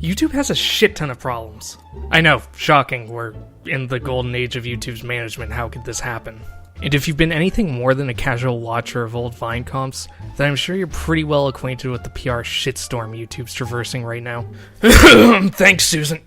YouTube has a shit ton of problems. I know, shocking, we're in the golden age of YouTube's management, how could this happen? And if you've been anything more than a casual watcher of old Vine comps, then I'm sure you're pretty well acquainted with the PR shitstorm YouTube's traversing right now. Thanks, Susan.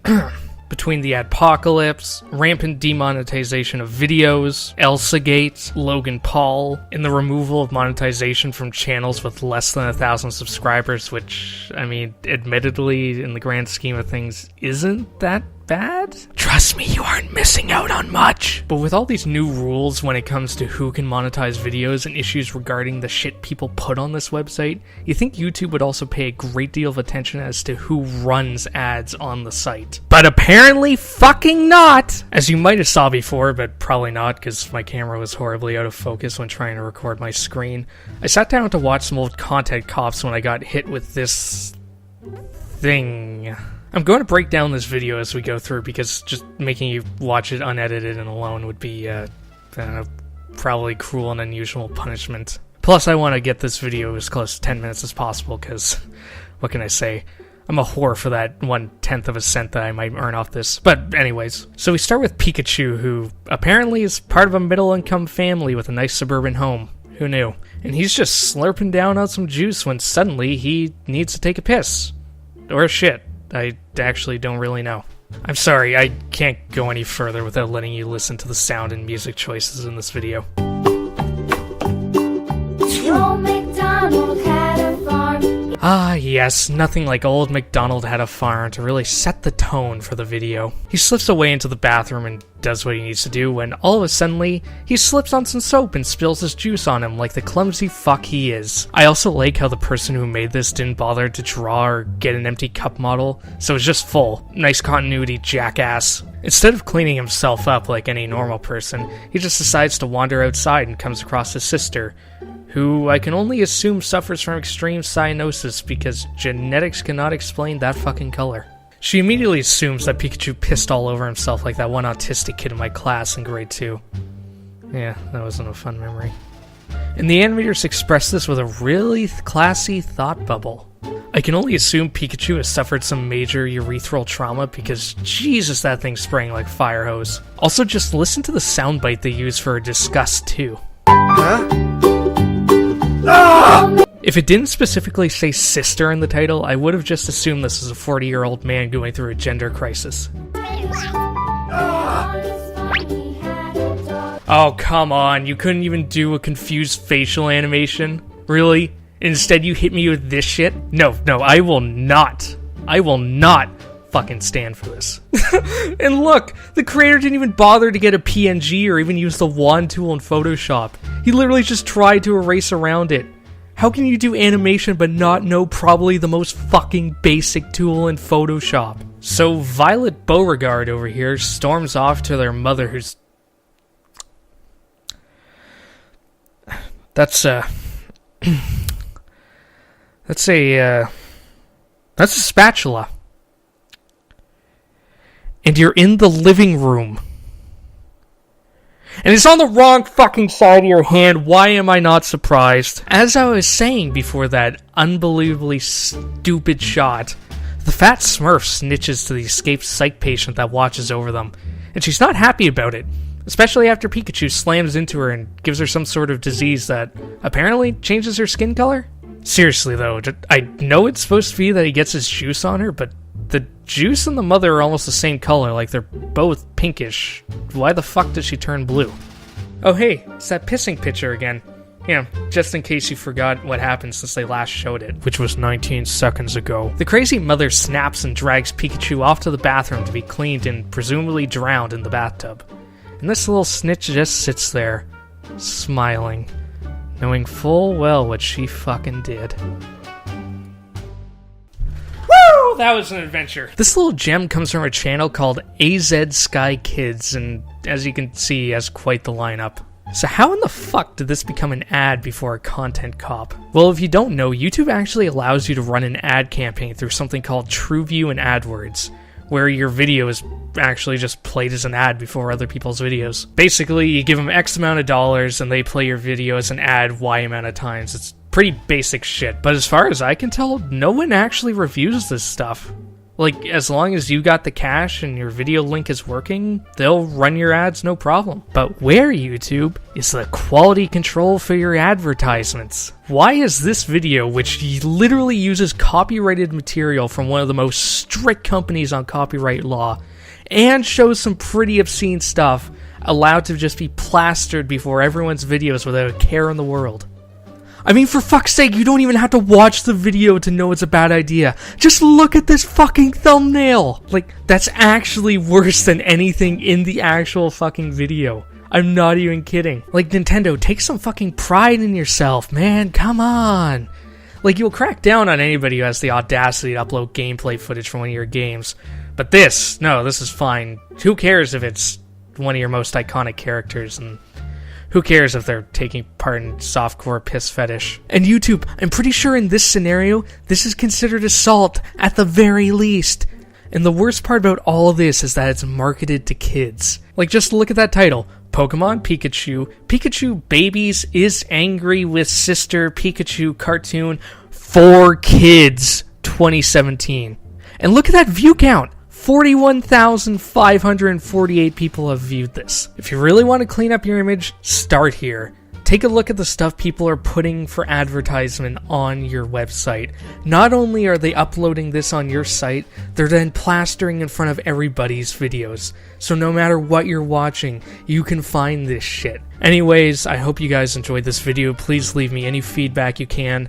Between the adpocalypse, rampant demonetization of videos, Elsagate, Logan Paul, and the removal of monetization from channels with less than 1,000 subscribers, which, I mean, admittedly, in the grand scheme of things, isn't that bad? Trust me, you aren't missing out on much. But with all these new rules when it comes to who can monetize videos and issues regarding the shit people put on this website, you think YouTube would also pay a great deal of attention as to who runs ads on the site. But apparently fucking not! As you might have saw before, but probably not because my camera was horribly out of focus when trying to record my screen, I sat down to watch some old content cops when I got hit with this thing. I'm going to break down this video as we go through because just making you watch it unedited and alone would be, probably cruel and unusual punishment. Plus, I want to get this video as close to 10 minutes as possible because, what can I say? I'm a whore for that 1/10 of a cent that I might earn off this. But anyways, so we start with Pikachu, who apparently is part of a middle-income family with a nice suburban home. Who knew? And he's just slurping down on some juice when suddenly he needs to take a piss. Or a shit. I actually don't really know. I'm sorry, I can't go any further without letting you listen to the sound and music choices in this video. Old MacDonald had a farm. Ah, yes, nothing like Old MacDonald Had a Farm to really set the tone for the video. He slips away into the bathroom and does what he needs to do when all of a sudden he slips on some soap and spills his juice on him like the clumsy fuck he is. I also like how the person who made this didn't bother to draw or get an empty cup model, so it's just full. Nice continuity, jackass. Instead of cleaning himself up like any normal person, he just decides to wander outside and comes across his sister, who I can only assume suffers from extreme cyanosis because genetics cannot explain that fucking color. She immediately assumes that Pikachu pissed all over himself like that one autistic kid in my class in grade 2. Yeah, that wasn't a fun memory. And the animators express this with a really classy thought bubble. I can only assume Pikachu has suffered some major urethral trauma because Jesus, that thing's spraying like fire hose. Also, just listen to the soundbite they use for disgust too. Huh? If it didn't specifically say sister in the title, I would have just assumed this is a 40-year-old man going through a gender crisis. Oh, come on, you couldn't even do a confused facial animation? Really? Instead you hit me with this shit? No, I will not fucking stand for this. And look, the creator didn't even bother to get a PNG or even use the wand tool in Photoshop. He literally just tried to erase around it. How can you do animation but not know probably the most fucking basic tool in Photoshop? So Violet Beauregard over here storms off to their mother who's... That's a spatula. And you're in the living room. And it's on the wrong fucking side of your hand. Why am I not surprised? As I was saying before that unbelievably stupid shot, the fat Smurf snitches to the escaped psych patient that watches over them. And she's not happy about it. Especially after Pikachu slams into her and gives her some sort of disease that apparently changes her skin color. Seriously though, I know it's supposed to be that he gets his juice on her, but the juice and the mother are almost the same color, like they're both pinkish. Why the fuck does she turn blue? Oh hey, it's that pissing picture again. Yeah, just in case you forgot what happened since they last showed it, which was 19 seconds ago. The crazy mother snaps and drags Pikachu off to the bathroom to be cleaned and presumably drowned in the bathtub. And this little snitch just sits there, smiling, knowing full well what she fucking did. That was an adventure. This little gem comes from a channel called AZ Sky Kids, and as you can see, has quite the lineup. So how in the fuck did this become an ad before a content cop? Well, if you don't know, YouTube actually allows you to run an ad campaign through something called TrueView and AdWords, where your video is actually just played as an ad before other people's videos. Basically, you give them X amount of dollars and they play your video as an ad Y amount of times. It's pretty basic shit, but as far as I can tell, no one actually reviews this stuff. Like, as long as you got the cash and your video link is working, they'll run your ads no problem. But where, YouTube, is the quality control for your advertisements? Why is this video, which literally uses copyrighted material from one of the most strict companies on copyright law, and shows some pretty obscene stuff, allowed to just be plastered before everyone's videos without a care in the world? I mean, for fuck's sake, you don't even have to watch the video to know it's a bad idea. Just look at this fucking thumbnail! Like, that's actually worse than anything in the actual fucking video. I'm not even kidding. Like, Nintendo, take some fucking pride in yourself, man. Come on. Like, you'll crack down on anybody who has the audacity to upload gameplay footage from one of your games. But this is fine. Who cares if it's one of your most iconic characters, and who cares if they're taking part in softcore piss fetish? And YouTube, I'm pretty sure in this scenario, this is considered assault at the very least. And the worst part about all of this is that it's marketed to kids. Like, just look at that title. Pokemon Pikachu. Pikachu Babies is Angry with Sister Pikachu cartoon for kids 2017. And look at that view count. 41,548 people have viewed this. If you really want to clean up your image, start here. Take a look at the stuff people are putting for advertisement on your website. Not only are they uploading this on your site, they're then plastering in front of everybody's videos. So no matter what you're watching, you can find this shit. Anyways, I hope you guys enjoyed this video. Please leave me any feedback you can.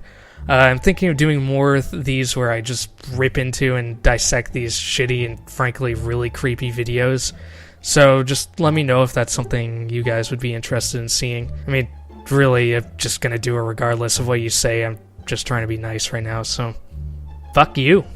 I'm thinking of doing more of these where I just rip into and dissect these shitty and frankly really creepy videos. So just let me know if that's something you guys would be interested in seeing. I mean, really, I'm just gonna do it regardless of what you say. I'm just trying to be nice right now, so fuck you.